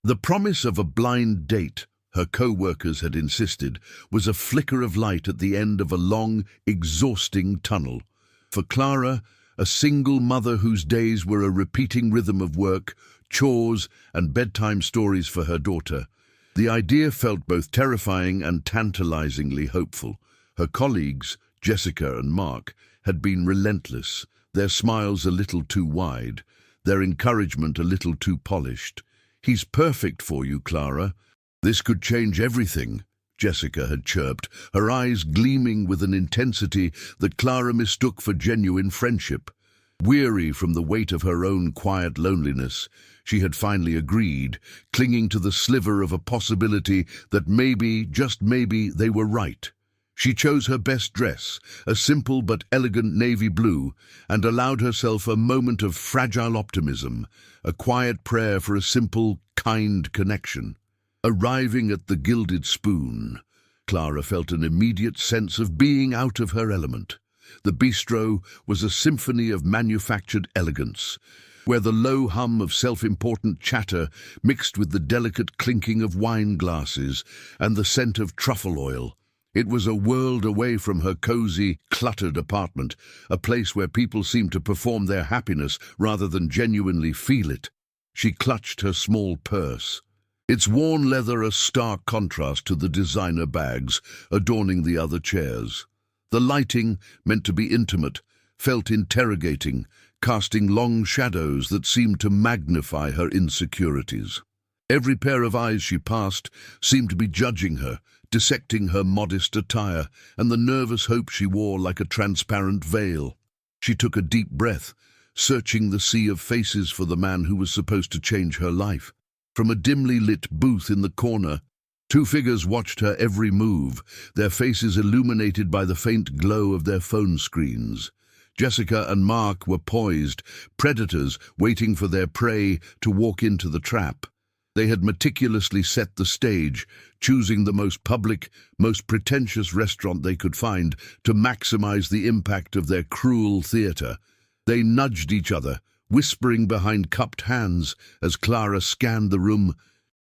The promise of a blind date, her co-workers had insisted, was a flicker of light at the end of a long, exhausting tunnel. For Clara, a single mother whose days were a repeating rhythm of work, chores, and bedtime stories for her daughter, the idea felt both terrifying and tantalizingly hopeful. Her colleagues, Jessica and Mark, had been relentless, their smiles a little too wide, their encouragement a little too polished. "He's perfect for you, Clara. This could change everything," Jessica had chirped, her eyes gleaming with an intensity that Clara mistook for genuine friendship. Weary from the weight of her own quiet loneliness, she had finally agreed, clinging to the sliver of a possibility that maybe, just maybe, they were right. She chose her best dress, a simple but elegant navy blue, and allowed herself a moment of fragile optimism, a quiet prayer for a simple, kind connection. Arriving at the Gilded Spoon, Clara felt an immediate sense of being out of her element. The bistro was a symphony of manufactured elegance, where the low hum of self-important chatter mixed with the delicate clinking of wine glasses and the scent of truffle oil. It was a world away from her cozy, cluttered apartment, a place where people seemed to perform their happiness rather than genuinely feel it. She clutched her small purse, its worn leather a stark contrast to the designer bags adorning the other chairs. The lighting, meant to be intimate, felt interrogating, casting long shadows that seemed to magnify her insecurities. Every pair of eyes she passed seemed to be judging her, dissecting her modest attire and the nervous hope she wore like a transparent veil. She took a deep breath, searching the sea of faces for the man who was supposed to change her life. From a dimly lit booth in the corner, two figures watched her every move, their faces illuminated by the faint glow of their phone screens. Jessica and Mark were poised, predators waiting for their prey to walk into the trap. They had meticulously set the stage, choosing the most public, most pretentious restaurant they could find to maximize the impact of their cruel theater. They nudged each other, whispering behind cupped hands as Clara scanned the room,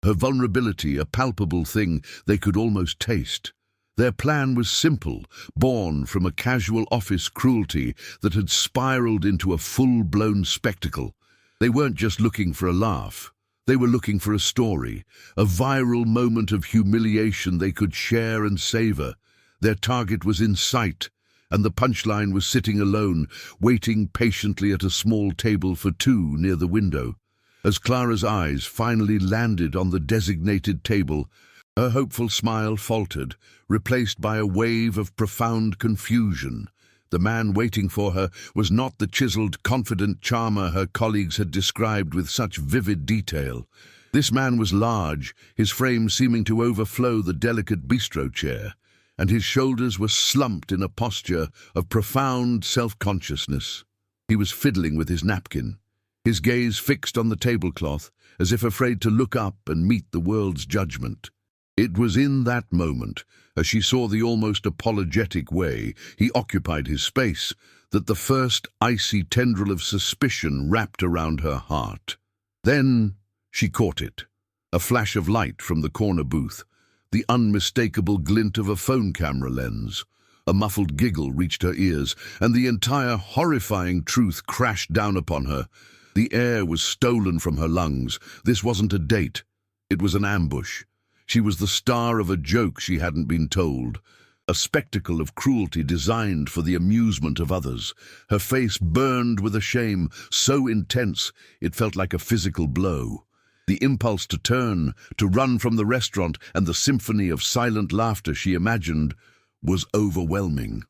her vulnerability a palpable thing they could almost taste. Their plan was simple, born from a casual office cruelty that had spiraled into a full-blown spectacle. They weren't just looking for a laugh. They were looking for a story, a viral moment of humiliation they could share and savor. Their target was in sight, and the punchline was sitting alone, waiting patiently at a small table for two near the window. As Clara's eyes finally landed on the designated table, her hopeful smile faltered, replaced by a wave of profound confusion. The man waiting for her was not the chiseled, confident charmer her colleagues had described with such vivid detail. This man was large, his frame seeming to overflow the delicate bistro chair, and his shoulders were slumped in a posture of profound self-consciousness. He was fiddling with his napkin, his gaze fixed on the tablecloth, as if afraid to look up and meet the world's judgment. It was in that moment, as she saw the almost apologetic way he occupied his space, that the first icy tendril of suspicion wrapped around her heart. Then she caught it, a flash of light from the corner booth, the unmistakable glint of a phone camera lens. A muffled giggle reached her ears, and the entire horrifying truth crashed down upon her. The air was stolen from her lungs. This wasn't a date. It was an ambush. She was the star of a joke she hadn't been told, a spectacle of cruelty designed for the amusement of others. Her face burned with a shame so intense it felt like a physical blow. The impulse to turn, to run from the restaurant and the symphony of silent laughter she imagined was overwhelming.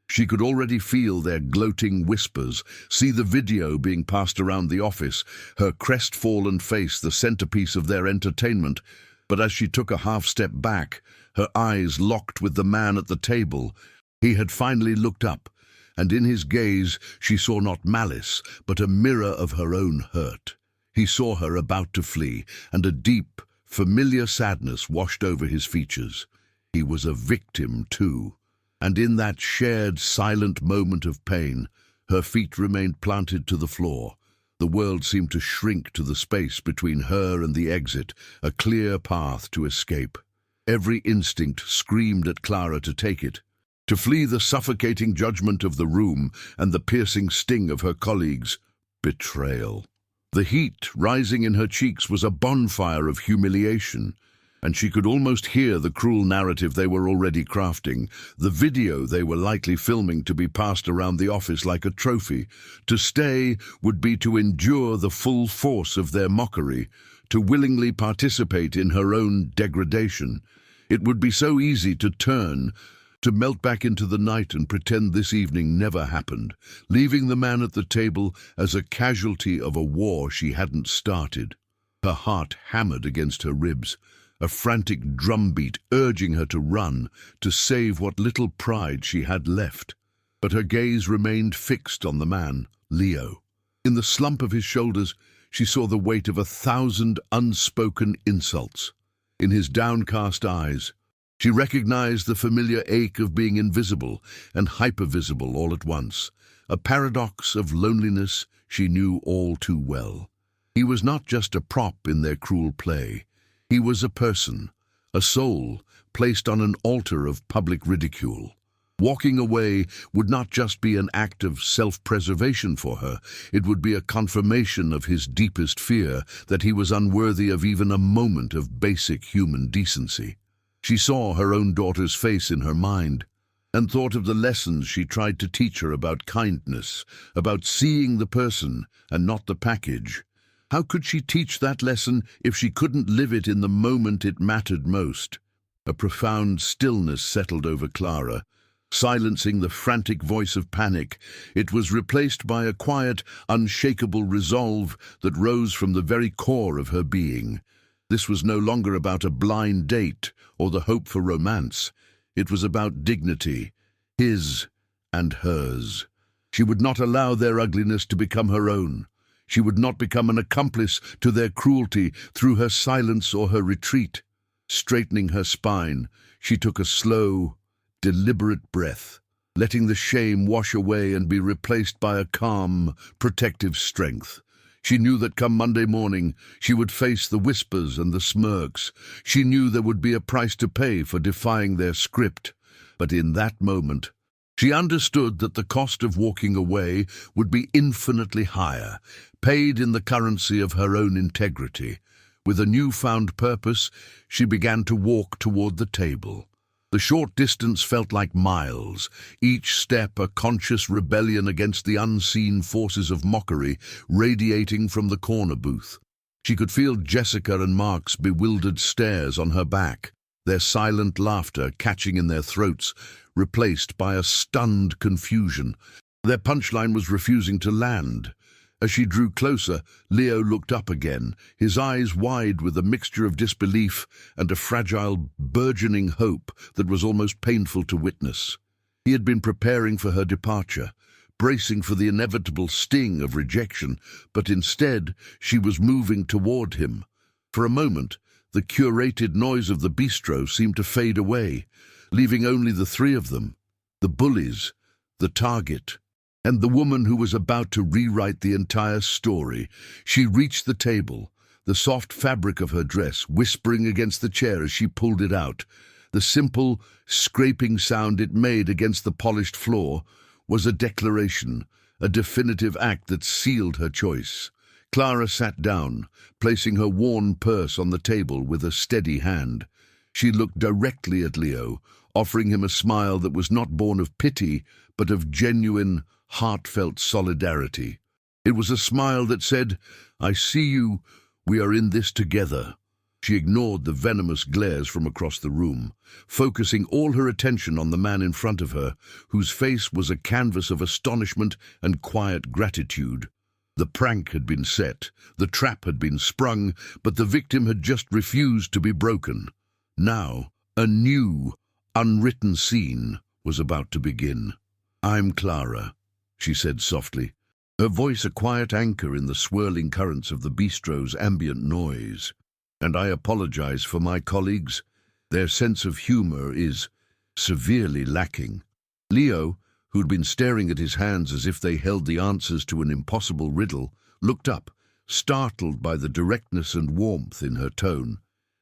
She could already feel their gloating whispers, see the video being passed around the office, her crestfallen face the centerpiece of their entertainment. But as she took a half-step back, her eyes locked with the man at the table. He had finally looked up, and in his gaze she saw not malice, but a mirror of her own hurt. He saw her about to flee, and a deep, familiar sadness washed over his features. He was a victim, too, and in that shared, silent moment of pain, her feet remained planted to the floor. The world seemed to shrink to the space between her and the exit, a clear path to escape. Every instinct screamed at Clara to take it, to flee the suffocating judgment of the room and the piercing sting of her colleagues' betrayal. The heat rising in her cheeks was a bonfire of humiliation, and she could almost hear the cruel narrative they were already crafting, the video they were likely filming to be passed around the office like a trophy. To stay would be to endure the full force of their mockery, to willingly participate in her own degradation. It would be so easy to turn, to melt back into the night and pretend this evening never happened, leaving the man at the table as a casualty of a war she hadn't started. Her heart hammered against her ribs, a frantic drumbeat urging her to run, to save what little pride she had left. But her gaze remained fixed on the man, Leo. In the slump of his shoulders, she saw the weight of 1,000 unspoken insults. In his downcast eyes, she recognized the familiar ache of being invisible and hypervisible all at once, a paradox of loneliness she knew all too well. He was not just a prop in their cruel play. He was a person, a soul, placed on an altar of public ridicule. Walking away would not just be an act of self-preservation for her, it would be a confirmation of his deepest fear that he was unworthy of even a moment of basic human decency. She saw her own daughter's face in her mind, and thought of the lessons she tried to teach her about kindness, about seeing the person and not the package. How could she teach that lesson if she couldn't live it in the moment it mattered most? A profound stillness settled over Clara, silencing the frantic voice of panic. It was replaced by a quiet, unshakable resolve that rose from the very core of her being. This was no longer about a blind date or the hope for romance. It was about dignity, his and hers. She would not allow their ugliness to become her own. She would not become an accomplice to their cruelty through her silence or her retreat. Straightening her spine, she took a slow, deliberate breath, letting the shame wash away and be replaced by a calm, protective strength. She knew that come Monday morning, she would face the whispers and the smirks. She knew there would be a price to pay for defying their script. But in that moment, she understood that the cost of walking away would be infinitely higher, paid in the currency of her own integrity. With a newfound purpose, she began to walk toward the table. The short distance felt like miles, each step a conscious rebellion against the unseen forces of mockery radiating from the corner booth. She could feel Jessica and Mark's bewildered stares on her back, their silent laughter catching in their throats, replaced by a stunned confusion. Their punchline was refusing to land. As she drew closer, Leo looked up again, his eyes wide with a mixture of disbelief and a fragile, burgeoning hope that was almost painful to witness. He had been preparing for her departure, bracing for the inevitable sting of rejection, but instead she was moving toward him. For a moment, the curated noise of the bistro seemed to fade away, leaving only the three of them, the bullies, the target, and the woman who was about to rewrite the entire story. She reached the table, the soft fabric of her dress whispering against the chair as she pulled it out. The simple, scraping sound it made against the polished floor was a declaration, a definitive act that sealed her choice. Clara sat down, placing her worn purse on the table with a steady hand. She looked directly at Leo, offering him a smile that was not born of pity, but of genuine, heartfelt solidarity. It was a smile that said, "I see you, we are in this together." She ignored the venomous glares from across the room, focusing all her attention on the man in front of her, whose face was a canvas of astonishment and quiet gratitude. The prank had been set, the trap had been sprung, but the victim had just refused to be broken. Now, a new, unwritten scene was about to begin. "I'm Clara," she said softly, her voice a quiet anchor in the swirling currents of the bistro's ambient noise. "And I apologize for my colleagues. Their sense of humor is severely lacking." Leo, who'd been staring at his hands as if they held the answers to an impossible riddle, looked up, startled by the directness and warmth in her tone.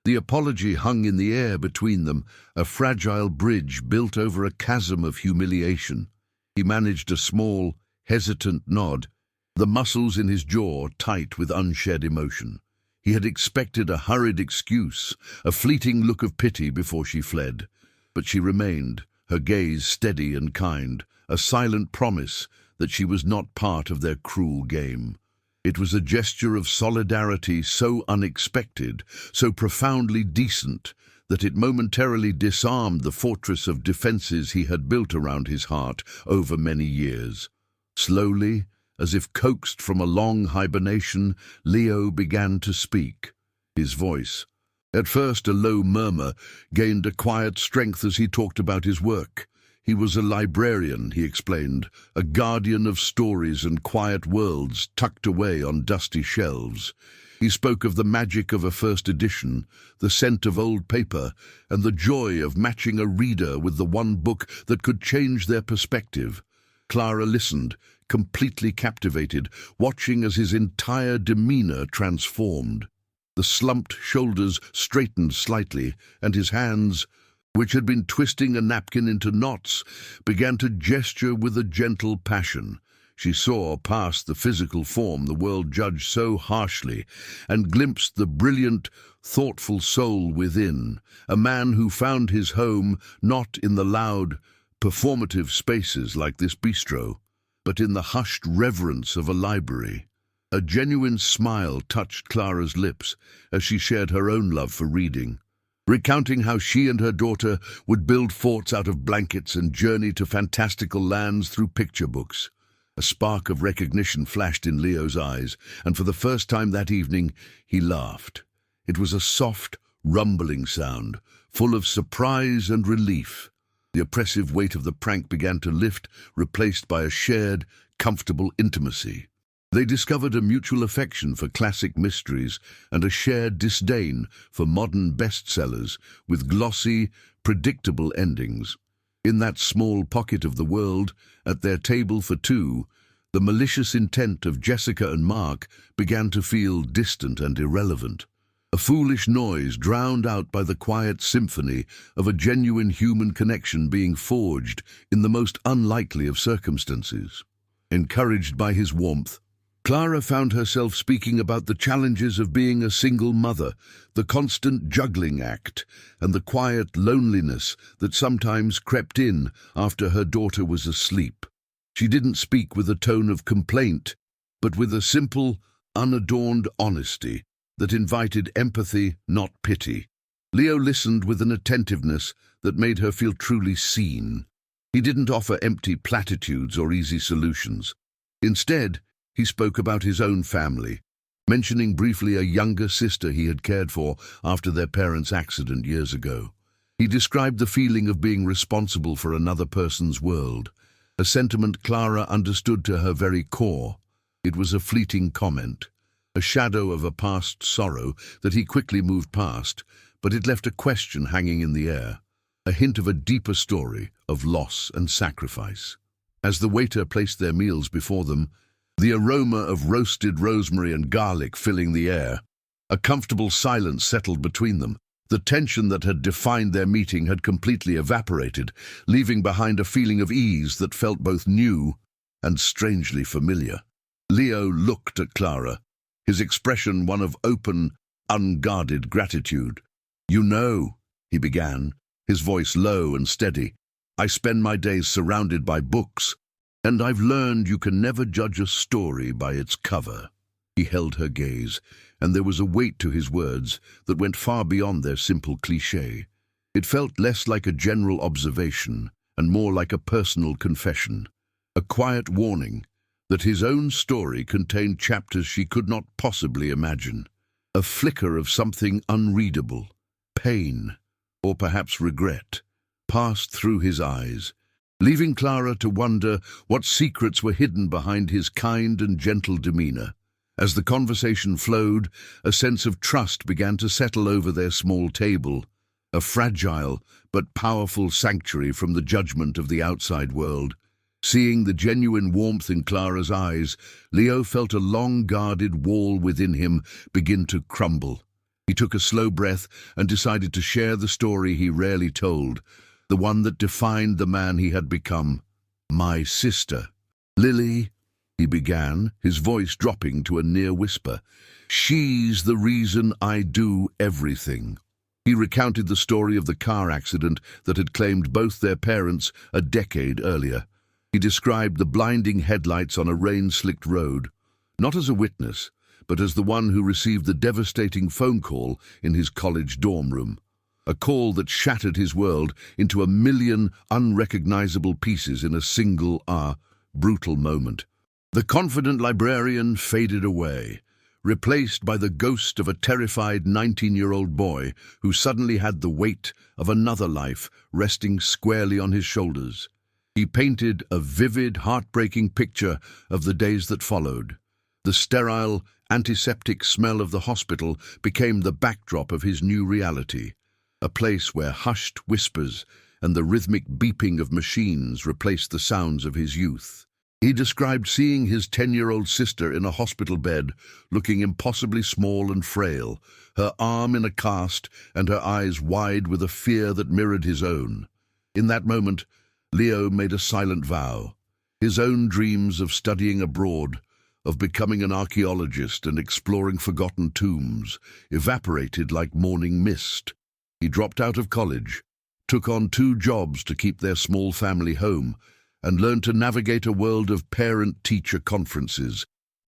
The apology hung in the air between them, a fragile bridge built over a chasm of humiliation. He managed a small, hesitant nod, the muscles in his jaw tight with unshed emotion. He had expected a hurried excuse, a fleeting look of pity before she fled. But she remained, her gaze steady and kind, a silent promise that she was not part of their cruel game. It was a gesture of solidarity so unexpected, so profoundly decent, that it momentarily disarmed the fortress of defenses he had built around his heart over many years. Slowly, as if coaxed from a long hibernation, Leo began to speak. His voice, at first a low murmur, gained a quiet strength as he talked about his work. He was a librarian, he explained, a guardian of stories and quiet worlds tucked away on dusty shelves. He spoke of the magic of a first edition, the scent of old paper, and the joy of matching a reader with the one book that could change their perspective. Clara listened, completely captivated, watching as his entire demeanor transformed. The slumped shoulders straightened slightly, and his hands, which had been twisting a napkin into knots, began to gesture with a gentle passion. She saw past the physical form the world judged so harshly, and glimpsed the brilliant, thoughtful soul within, a man who found his home not in the loud, performative spaces like this bistro, but in the hushed reverence of a library. A genuine smile touched Clara's lips as she shared her own love for reading, recounting how she and her daughter would build forts out of blankets and journey to fantastical lands through picture books. A spark of recognition flashed in Leo's eyes, and for the first time that evening he laughed. It was a soft, rumbling sound, full of surprise and relief. The oppressive weight of the prank began to lift, replaced by a shared, comfortable intimacy. They discovered a mutual affection for classic mysteries and a shared disdain for modern bestsellers with glossy, predictable endings. In that small pocket of the world, at their table for two, the malicious intent of Jessica and Mark began to feel distant and irrelevant. A foolish noise drowned out by the quiet symphony of a genuine human connection being forged in the most unlikely of circumstances. Encouraged by his warmth, Clara found herself speaking about the challenges of being a single mother, the constant juggling act, and the quiet loneliness that sometimes crept in after her daughter was asleep. She didn't speak with a tone of complaint, but with a simple, unadorned honesty that invited empathy, not pity. Leo listened with an attentiveness that made her feel truly seen. He didn't offer empty platitudes or easy solutions. Instead, he spoke about his own family, mentioning briefly a younger sister he had cared for after their parents' accident years ago. He described the feeling of being responsible for another person's world, a sentiment Clara understood to her very core. It was a fleeting comment, a shadow of a past sorrow that he quickly moved past, but it left a question hanging in the air, a hint of a deeper story of loss and sacrifice. As the waiter placed their meals before them, the aroma of roasted rosemary and garlic filling the air, a comfortable silence settled between them. The tension that had defined their meeting had completely evaporated, leaving behind a feeling of ease that felt both new and strangely familiar. Leo looked at Clara, his expression one of open, unguarded gratitude. "You know," he began, his voice low and steady, "I spend my days surrounded by books, and I've learned you can never judge a story by its cover." He held her gaze, and there was a weight to his words that went far beyond their simple cliché. It felt less like a general observation and more like a personal confession, a quiet warning that his own story contained chapters she could not possibly imagine, a flicker of something unreadable, pain, or perhaps regret, passed through his eyes, leaving Clara to wonder what secrets were hidden behind his kind and gentle demeanor. As the conversation flowed, a sense of trust began to settle over their small table, a fragile but powerful sanctuary from the judgment of the outside world. Seeing the genuine warmth in Clara's eyes, Leo felt a long-guarded wall within him begin to crumble. He took a slow breath and decided to share the story he rarely told, the one that defined the man he had become. "My sister. Lily," he began, his voice dropping to a near whisper. "She's the reason I do everything." He recounted the story of the car accident that had claimed both their parents a decade earlier. He described the blinding headlights on a rain-slicked road, not as a witness, but as the one who received the devastating phone call in his college dorm room. A call that shattered his world into a million unrecognizable pieces in a single, brutal moment. The confident librarian faded away, replaced by the ghost of a terrified 19-year-old boy who suddenly had the weight of another life resting squarely on his shoulders. He painted a vivid, heartbreaking picture of the days that followed. The sterile, antiseptic smell of the hospital became the backdrop of his new reality, a place where hushed whispers and the rhythmic beeping of machines replaced the sounds of his youth. He described seeing his 10-year-old sister in a hospital bed, looking impossibly small and frail, her arm in a cast and her eyes wide with a fear that mirrored his own. In that moment, Leo made a silent vow. His own dreams of studying abroad, of becoming an archaeologist and exploring forgotten tombs, evaporated like morning mist. He dropped out of college, took on 2 jobs to keep their small family home, and learned to navigate a world of parent-teacher conferences,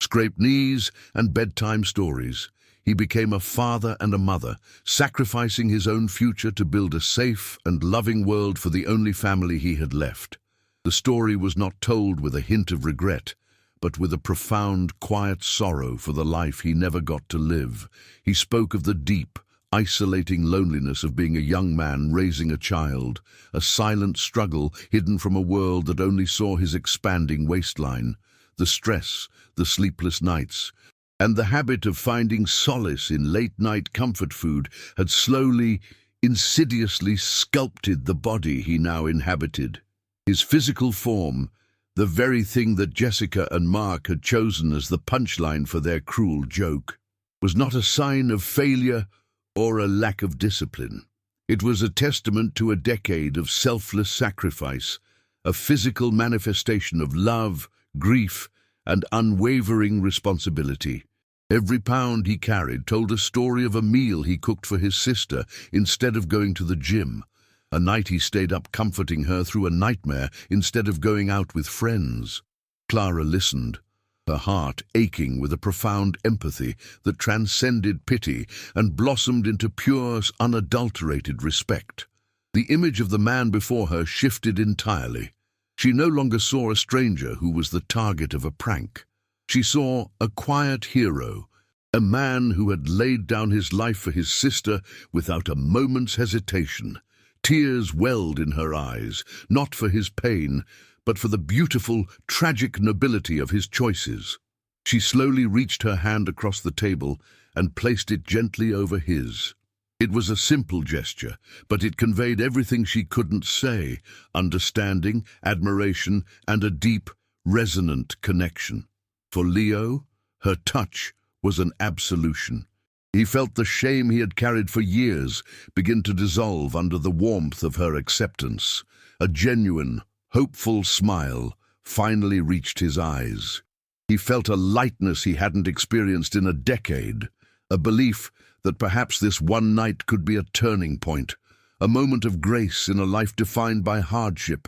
scraped knees and bedtime stories. He became a father and a mother, sacrificing his own future to build a safe and loving world for the only family he had left. The story was not told with a hint of regret, but with a profound, quiet sorrow for the life he never got to live. He spoke of the deep, isolating loneliness of being a young man raising a child, a silent struggle hidden from a world that only saw his expanding waistline, the stress, the sleepless nights, and the habit of finding solace in late-night comfort food had slowly, insidiously sculpted the body he now inhabited. His physical form, the very thing that Jessica and Mark had chosen as the punchline for their cruel joke, was not a sign of failure or a lack of discipline. It was a testament to a decade of selfless sacrifice, a physical manifestation of love, grief, and unwavering responsibility. Every pound he carried told a story of a meal he cooked for his sister instead of going to the gym, a night he stayed up comforting her through a nightmare instead of going out with friends. Clara listened, her heart aching with a profound empathy that transcended pity and blossomed into pure, unadulterated respect. The image of the man before her shifted entirely. She no longer saw a stranger who was the target of a prank. She saw a quiet hero, a man who had laid down his life for his sister without a moment's hesitation. Tears welled in her eyes, not for his pain, but for the beautiful, tragic nobility of his choices. She slowly reached her hand across the table and placed it gently over his. It was a simple gesture, but it conveyed everything she couldn't say: understanding, admiration, and a deep, resonant connection. For Leo, her touch was an absolution. He felt the shame he had carried for years begin to dissolve under the warmth of her acceptance. A genuine, hopeful smile finally reached his eyes. He felt a lightness he hadn't experienced in a decade, a belief that perhaps this one night could be a turning point, a moment of grace in a life defined by hardship.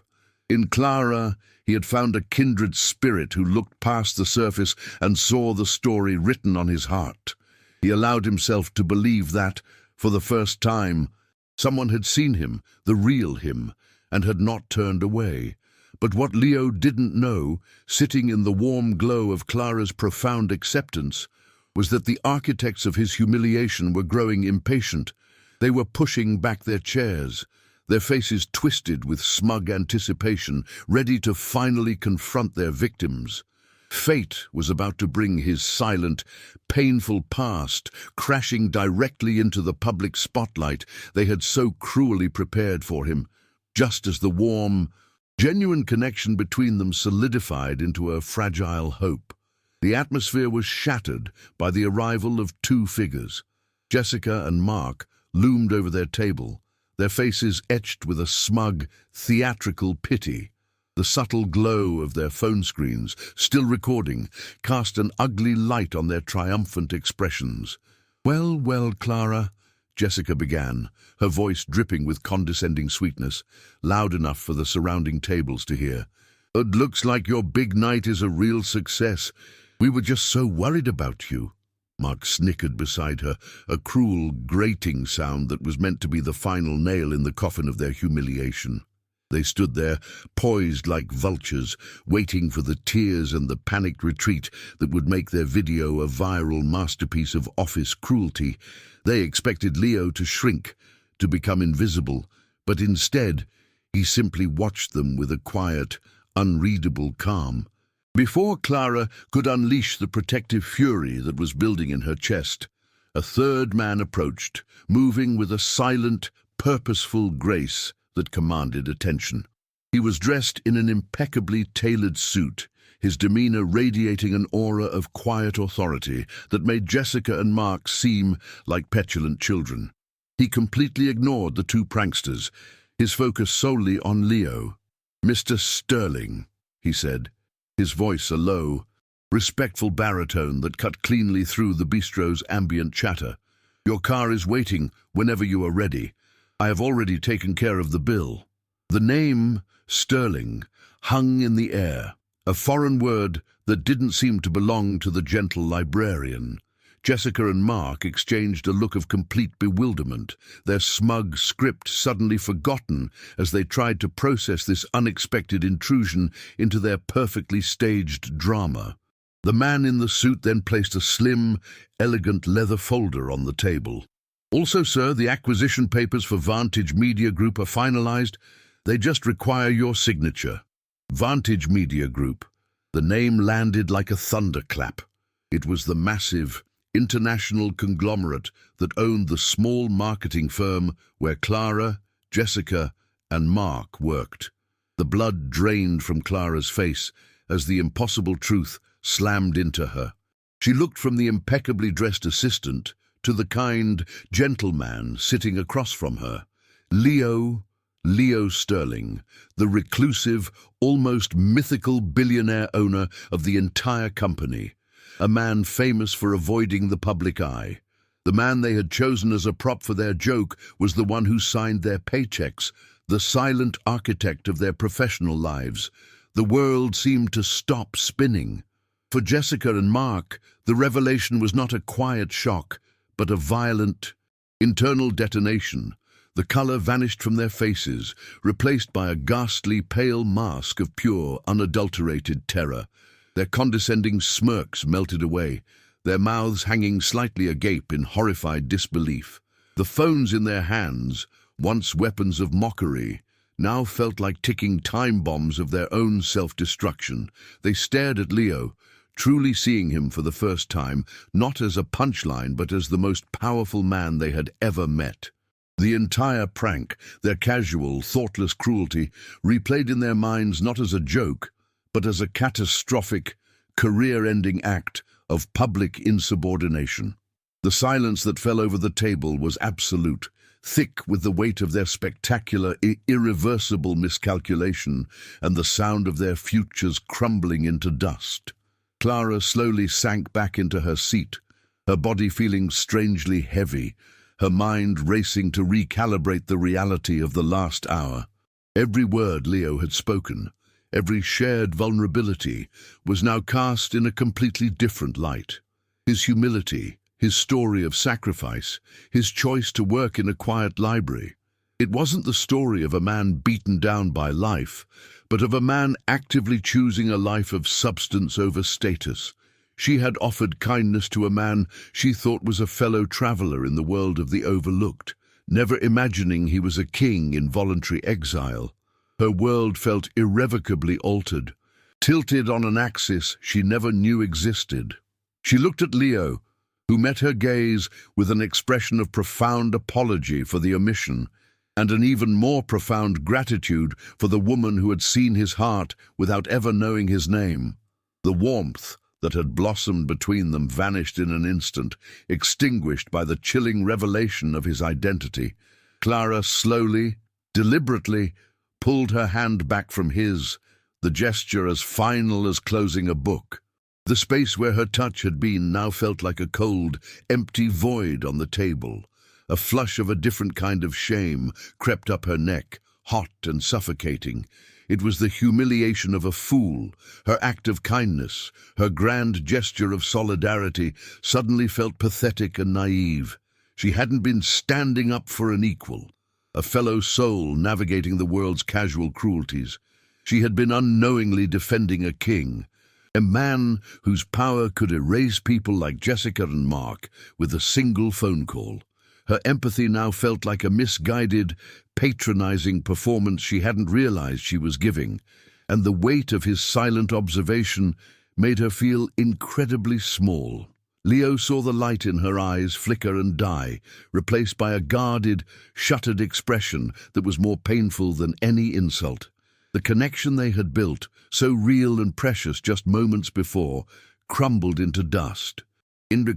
In Clara, he had found a kindred spirit who looked past the surface and saw the story written on his heart. He allowed himself to believe that, for the first time, someone had seen him, the real him, and had not turned away. But what Leo didn't know, sitting in the warm glow of Clara's profound acceptance, was that the architects of his humiliation were growing impatient. They were pushing back their chairs, their faces twisted with smug anticipation, ready to finally confront their victims. Fate was about to bring his silent, painful past crashing directly into the public spotlight they had so cruelly prepared for him, just as the warm, Genuine connection between them solidified into a fragile hope. The atmosphere was shattered by the arrival of two figures. Jessica and Mark loomed over their table, their faces etched with a smug, theatrical pity. The subtle glow of their phone screens, still recording, cast an ugly light on their triumphant expressions. "Well, well, Clara," Jessica began, her voice dripping with condescending sweetness, loud enough for the surrounding tables to hear. "It looks like your big night is a real success. We were just so worried about you." Mark snickered beside her, a cruel, grating sound that was meant to be the final nail in the coffin of their humiliation. They stood there, poised like vultures, waiting for the tears and the panicked retreat that would make their video a viral masterpiece of office cruelty. They expected Leo to shrink, to become invisible, but instead, he simply watched them with a quiet, unreadable calm. Before Clara could unleash the protective fury that was building in her chest, a third man approached, moving with a silent, purposeful grace that commanded attention. He was dressed in an impeccably tailored suit, his demeanor radiating an aura of quiet authority that made Jessica and Mark seem like petulant children. He completely ignored the two pranksters, his focus solely on Leo. "Mr. Sterling," he said, his voice a low, respectful baritone that cut cleanly through the bistro's ambient chatter. "Your car is waiting whenever you are ready. I have already taken care of the bill." The name, Sterling, hung in the air, a foreign word that didn't seem to belong to the gentle librarian. Jessica and Mark exchanged a look of complete bewilderment, their smug script suddenly forgotten as they tried to process this unexpected intrusion into their perfectly staged drama. The man in the suit then placed a slim, elegant leather folder on the table. "Also, sir, the acquisition papers for Vantage Media Group are finalized. They just require your signature." Vantage Media Group. The name landed like a thunderclap. It was the massive, international conglomerate that owned the small marketing firm where Clara, Jessica, and Mark worked. The blood drained from Clara's face as the impossible truth slammed into her. She looked from the impeccably dressed assistant to the kind, gentle man sitting across from her. Leo Sterling, the reclusive, almost mythical billionaire owner of the entire company. A man famous for avoiding the public eye. The man they had chosen as a prop for their joke was the one who signed their paychecks, the silent architect of their professional lives. The world seemed to stop spinning. For Jessica and Mark, the revelation was not a quiet shock, but a violent, internal detonation. The color vanished from their faces, replaced by a ghastly, pale mask of pure, unadulterated terror. Their condescending smirks melted away, their mouths hanging slightly agape in horrified disbelief. The phones in their hands, once weapons of mockery, now felt like ticking time bombs of their own self-destruction. They stared at Leo, truly seeing him for the first time, not as a punchline but as the most powerful man they had ever met. The entire prank, their casual, thoughtless cruelty, replayed in their minds not as a joke, but as a catastrophic, career-ending act of public insubordination. The silence that fell over the table was absolute, thick with the weight of their spectacular, irreversible miscalculation and the sound of their futures crumbling into dust. Clara slowly sank back into her seat, her body feeling strangely heavy, her mind racing to recalibrate the reality of the last hour. Every word Leo had spoken, every shared vulnerability, was now cast in a completely different light. His humility, his story of sacrifice, his choice to work in a quiet library. It wasn't the story of a man beaten down by life, but of a man actively choosing a life of substance over status. She had offered kindness to a man she thought was a fellow traveler in the world of the overlooked, never imagining he was a king in voluntary exile. Her world felt irrevocably altered, tilted on an axis she never knew existed. She looked at Leo, who met her gaze with an expression of profound apology for the omission. and an even more profound gratitude for the woman who had seen his heart without ever knowing his name. The warmth that had blossomed between them vanished in an instant, extinguished by the chilling revelation of his identity. Clara slowly, deliberately, pulled her hand back from his, the gesture as final as closing a book. The space where her touch had been now felt like a cold, empty void on the table. A flush of a different kind of shame crept up her neck, hot and suffocating. It was the humiliation of a fool. Her act of kindness, her grand gesture of solidarity, suddenly felt pathetic and naive. She hadn't been standing up for an equal, a fellow soul navigating the world's casual cruelties. She had been unknowingly defending a king, a man whose power could erase people like Jessica and Mark with a single phone call. Her empathy now felt like a misguided, patronizing performance she hadn't realized she was giving, and the weight of his silent observation made her feel incredibly small. Leo saw the light in her eyes flicker and die, replaced by a guarded, shuttered expression that was more painful than any insult. The connection they had built, so real and precious just moments before, crumbled into dust.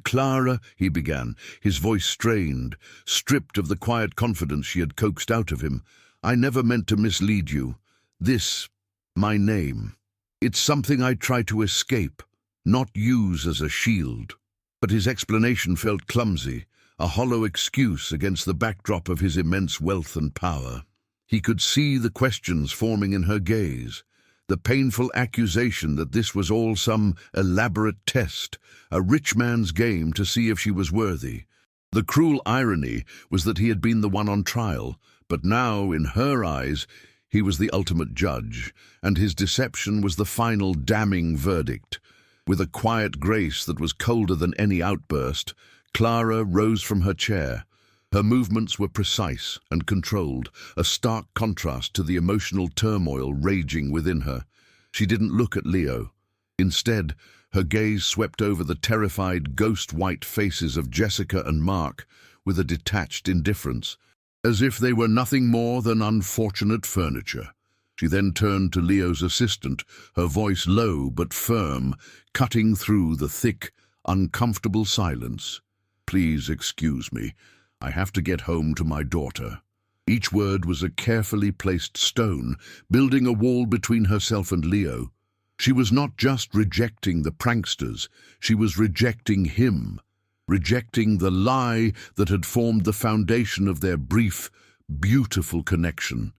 "Clara," he began, his voice strained, stripped of the quiet confidence she had coaxed out of him. "I never meant to mislead you. My name. It's something I try to escape, not use as a shield." But his explanation felt clumsy, a hollow excuse against the backdrop of his immense wealth and power. He could see the questions forming in her gaze, the painful accusation that this was all some elaborate test, a rich man's game to see if she was worthy. The cruel irony was that he had been the one on trial, but now, in her eyes, he was the ultimate judge, and his deception was the final damning verdict. With a quiet grace that was colder than any outburst, Clara rose from her chair. Her movements were precise and controlled, a stark contrast to the emotional turmoil raging within her. She didn't look at Leo. Instead, her gaze swept over the terrified, ghost-white faces of Jessica and Mark with a detached indifference, as if they were nothing more than unfortunate furniture. She then turned to Leo's assistant, her voice low but firm, cutting through the thick, uncomfortable silence. "Please excuse me. I have to get home to my daughter." Each word was a carefully placed stone, building a wall between herself and Leo. She was not just rejecting the pranksters, she was rejecting him, rejecting the lie that had formed the foundation of their brief, beautiful connection.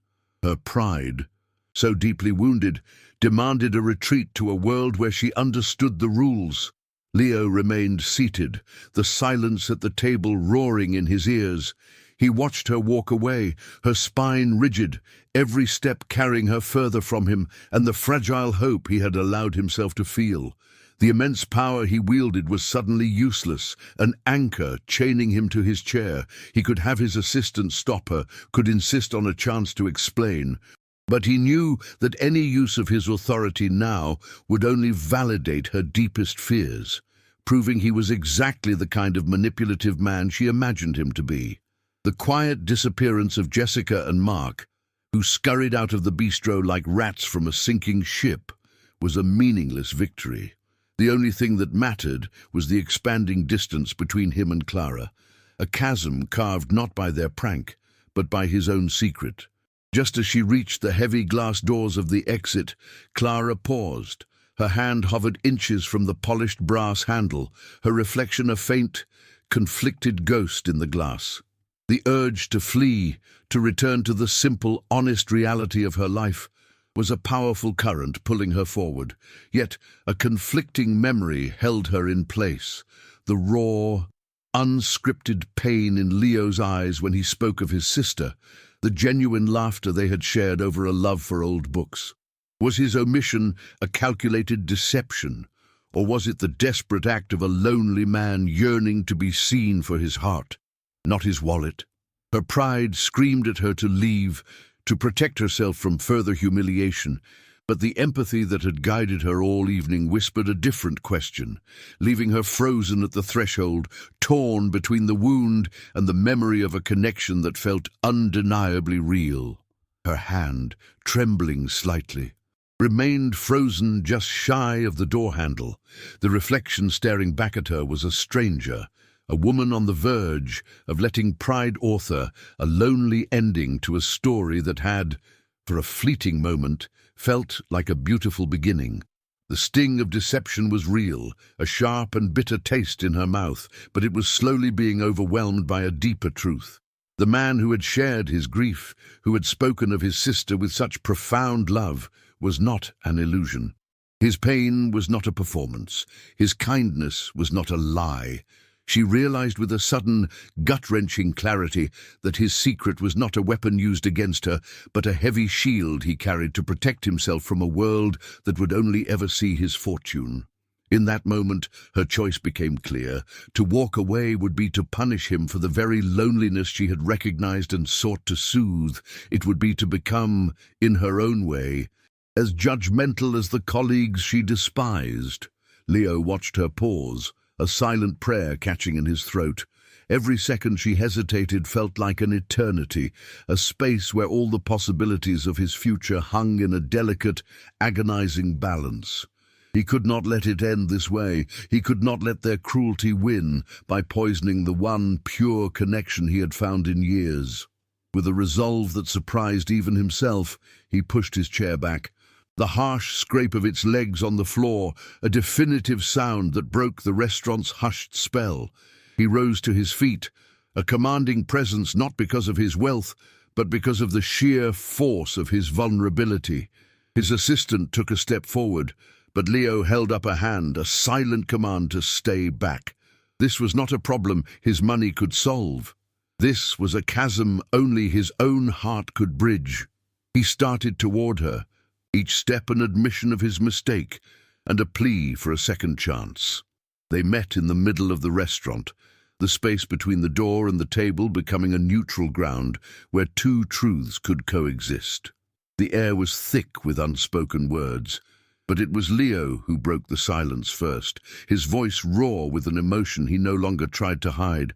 Her pride, so deeply wounded, demanded a retreat to a world where she understood the rules. Leo remained seated, the silence at the table roaring in his ears. He watched her walk away, her spine rigid, every step carrying her further from him and the fragile hope he had allowed himself to feel. The immense power he wielded was suddenly useless, an anchor chaining him to his chair. He could have his assistant stop her, could insist on a chance to explain. But he knew that any use of his authority now would only validate her deepest fears, proving he was exactly the kind of manipulative man she imagined him to be. The quiet disappearance of Jessica and Mark, who scurried out of the bistro like rats from a sinking ship, was a meaningless victory. The only thing that mattered was the expanding distance between him and Clara, a chasm carved not by their prank, but by his own secret. Just as she reached the heavy glass doors of the exit, Clara paused. Her hand hovered inches from the polished brass handle, her reflection a faint, conflicted ghost in the glass. The urge to flee, to return to the simple, honest reality of her life, was a powerful current pulling her forward. Yet a conflicting memory held her in place. The raw, unscripted pain in Leo's eyes when he spoke of his sister, the genuine laughter they had shared over a love for old books. Was his omission a calculated deception, or was it the desperate act of a lonely man yearning to be seen for his heart, not his wallet? Her pride screamed at her to leave, to protect herself from further humiliation, But the empathy that had guided her all evening whispered a different question, leaving her frozen at the threshold, torn between the wound and the memory of a connection that felt undeniably real. Her hand, trembling slightly, remained frozen just shy of the door handle. The reflection staring back at her was a stranger, a woman on the verge of letting Pride author a lonely ending to a story that had, for a fleeting moment, felt like a beautiful beginning. The sting of deception was real, a sharp and bitter taste in her mouth, but it was slowly being overwhelmed by a deeper truth. The man who had shared his grief, who had spoken of his sister with such profound love, was not an illusion. His pain was not a performance. His kindness was not a lie. She realized with a sudden, gut-wrenching clarity that his secret was not a weapon used against her, but a heavy shield he carried to protect himself from a world that would only ever see his fortune. In that moment, her choice became clear. To walk away would be to punish him for the very loneliness she had recognized and sought to soothe. It would be to become, in her own way, as judgmental as the colleagues she despised. Leo watched her pause, a silent prayer catching in his throat. Every second she hesitated felt like an eternity, a space where all the possibilities of his future hung in a delicate, agonizing balance. He could not let it end this way. He could not let their cruelty win by poisoning the one pure connection he had found in years. With a resolve that surprised even himself, he pushed his chair back. The harsh scrape of its legs on the floor, a definitive sound that broke the restaurant's hushed spell. He rose to his feet, a commanding presence not because of his wealth, but because of the sheer force of his vulnerability. His assistant took a step forward, but Leo held up a hand, a silent command to stay back. This was not a problem his money could solve. This was a chasm only his own heart could bridge. He started toward her, each step an admission of his mistake and a plea for a second chance. They met in the middle of the restaurant, the space between the door and the table becoming a neutral ground where two truths could coexist. The air was thick with unspoken words, but it was Leo who broke the silence first, his voice raw with an emotion he no longer tried to hide.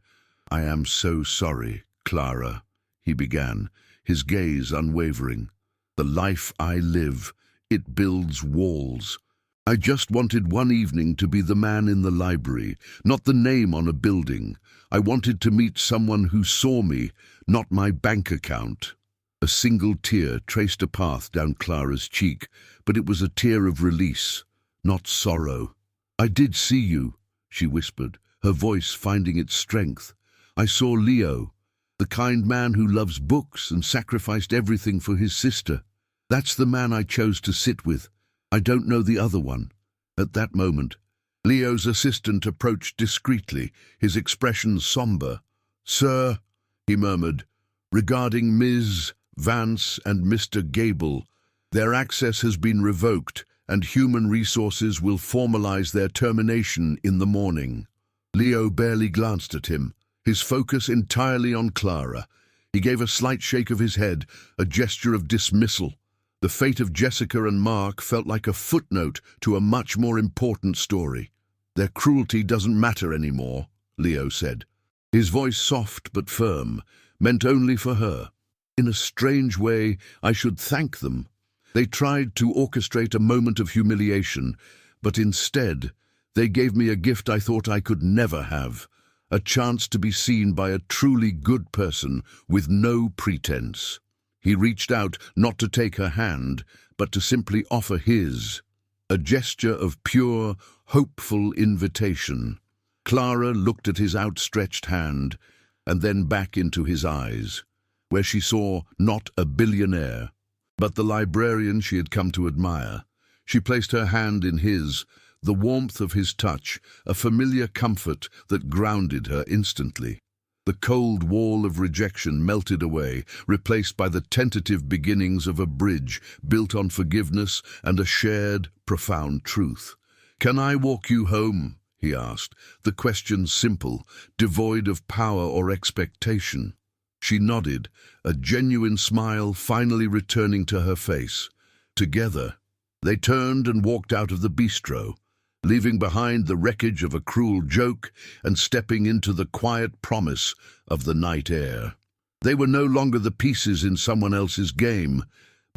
"I am so sorry, Clara," he began, his gaze unwavering. "The life I live, it builds walls. I just wanted one evening to be the man in the library, not the name on a building. I wanted to meet someone who saw me, not my bank account." A single tear traced a path down Clara's cheek, but it was a tear of release, not sorrow. "I did see you," she whispered, her voice finding its strength. "I saw Leo, the kind man who loves books and sacrificed everything for his sister. That's the man I chose to sit with. I don't know the other one." At that moment, Leo's assistant approached discreetly, his expression somber. "Sir," he murmured, "regarding Ms. Vance and Mr. Gable, their access has been revoked and Human Resources will formalize their termination in the morning." Leo barely glanced at him, his focus entirely on Clara. He gave a slight shake of his head, a gesture of dismissal. The fate of Jessica and Mark felt like a footnote to a much more important story. "Their cruelty doesn't matter anymore," Leo said. His voice soft but firm, meant only for her. "In a strange way, I should thank them. They tried to orchestrate a moment of humiliation, but instead, they gave me a gift I thought I could never have, a chance to be seen by a truly good person with no pretense." He reached out not to take her hand, but to simply offer his, a gesture of pure, hopeful invitation. Clara looked at his outstretched hand and then back into his eyes, where she saw not a billionaire, but the librarian she had come to admire. She placed her hand in his, the warmth of his touch, a familiar comfort that grounded her instantly. The cold wall of rejection melted away, replaced by the tentative beginnings of a bridge built on forgiveness and a shared, profound truth. "Can I walk you home?" he asked, the question simple, devoid of power or expectation. She nodded, a genuine smile finally returning to her face. Together, They turned and walked out of the bistro, leaving behind the wreckage of a cruel joke and stepping into the quiet promise of the night air. They were no longer the pieces in someone else's game,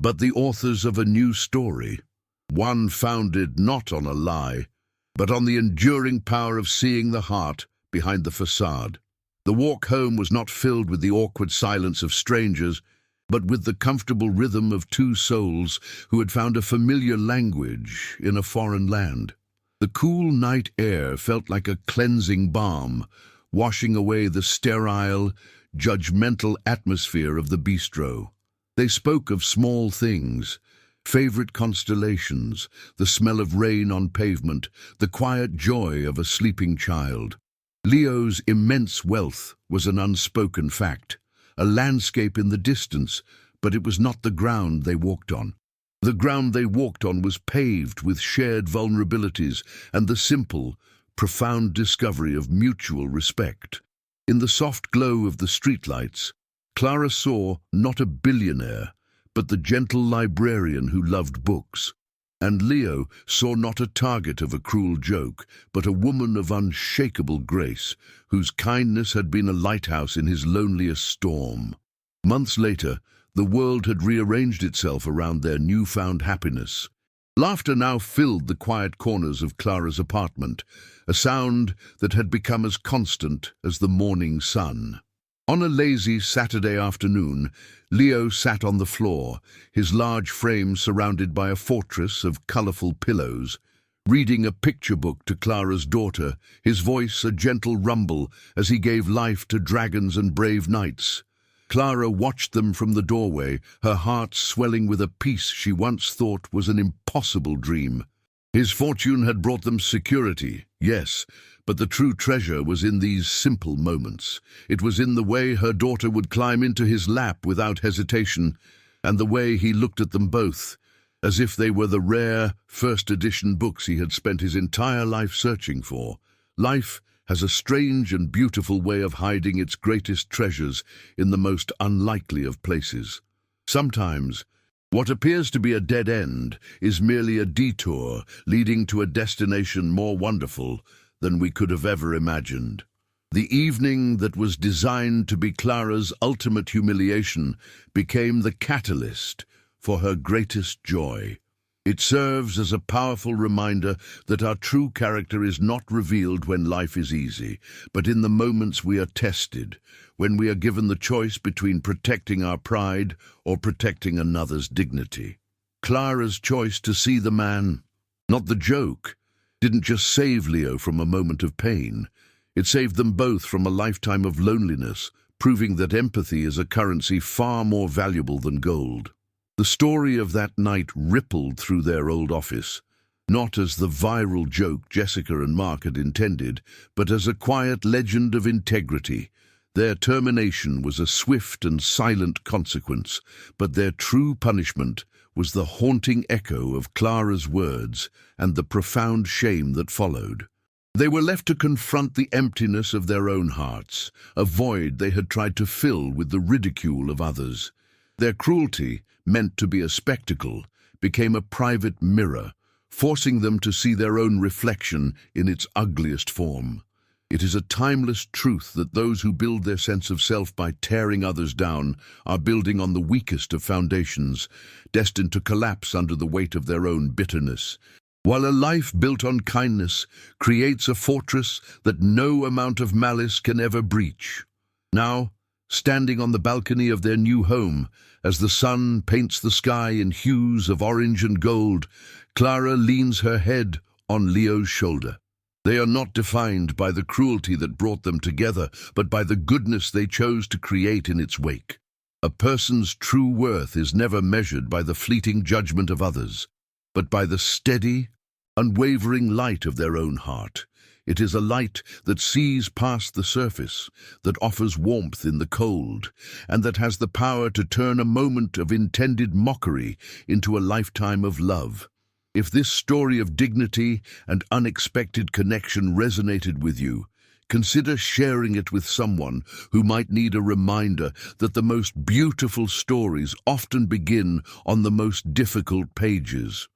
but the authors of a new story, one founded not on a lie, but on the enduring power of seeing the heart behind the facade. The walk home was not filled with the awkward silence of strangers, but with the comfortable rhythm of two souls who had found a familiar language in a foreign land. The cool night air felt like a cleansing balm, washing away the sterile, judgmental atmosphere of the bistro. They spoke of small things, favorite constellations, the smell of rain on pavement, the quiet joy of a sleeping child. Leo's immense wealth was an unspoken fact, a landscape in the distance, but it was not the ground they walked on. The ground they walked on was paved with shared vulnerabilities and the simple, profound discovery of mutual respect. In the soft glow of the streetlights, Clara saw not a billionaire, but the gentle librarian who loved books. And Leo saw not a target of a cruel joke, but a woman of unshakable grace, whose kindness had been a lighthouse in his loneliest storm. Months later, the world had rearranged itself around their newfound happiness. Laughter now filled the quiet corners of Clara's apartment, a sound that had become as constant as the morning sun. On a lazy Saturday afternoon, Leo sat on the floor, his large frame surrounded by a fortress of colorful pillows, reading a picture book to Clara's daughter, his voice a gentle rumble as he gave life to dragons and brave knights. Clara watched them from the doorway, her heart swelling with a peace she once thought was an impossible dream. His fortune had brought them security, yes, but the true treasure was in these simple moments. It was in the way her daughter would climb into his lap without hesitation, and the way he looked at them both, as if they were the rare, first-edition books he had spent his entire life searching for. Life has a strange and beautiful way of hiding its greatest treasures in the most unlikely of places. Sometimes, what appears to be a dead end is merely a detour leading to a destination more wonderful than we could have ever imagined. The evening that was designed to be Clara's ultimate humiliation became the catalyst for her greatest joy. It serves as a powerful reminder that our true character is not revealed when life is easy, but in the moments we are tested, when we are given the choice between protecting our pride or protecting another's dignity. Clara's choice to see the man, not the joke, didn't just save Leo from a moment of pain. It saved them both from a lifetime of loneliness, proving that empathy is a currency far more valuable than gold. The story of that night rippled through their old office, not as the viral joke Jessica and Mark had intended, but as a quiet legend of integrity. Their termination was a swift and silent consequence, but their true punishment was the haunting echo of Clara's words and the profound shame that followed. They were left to confront the emptiness of their own hearts, a void they had tried to fill with the ridicule of others. Their cruelty, meant to be a spectacle, became a private mirror, forcing them to see their own reflection in its ugliest form. It is a timeless truth that those who build their sense of self by tearing others down are building on the weakest of foundations, destined to collapse under the weight of their own bitterness. While a life built on kindness creates a fortress that no amount of malice can ever breach. Now, standing on the balcony of their new home, as the sun paints the sky in hues of orange and gold, Clara leans her head on Leo's shoulder. They are not defined by the cruelty that brought them together, but by the goodness they chose to create in its wake. A person's true worth is never measured by the fleeting judgment of others, but by the steady, unwavering light of their own heart. It is a light that sees past the surface, that offers warmth in the cold, and that has the power to turn a moment of intended mockery into a lifetime of love. If this story of dignity and unexpected connection resonated with you, consider sharing it with someone who might need a reminder that the most beautiful stories often begin on the most difficult pages.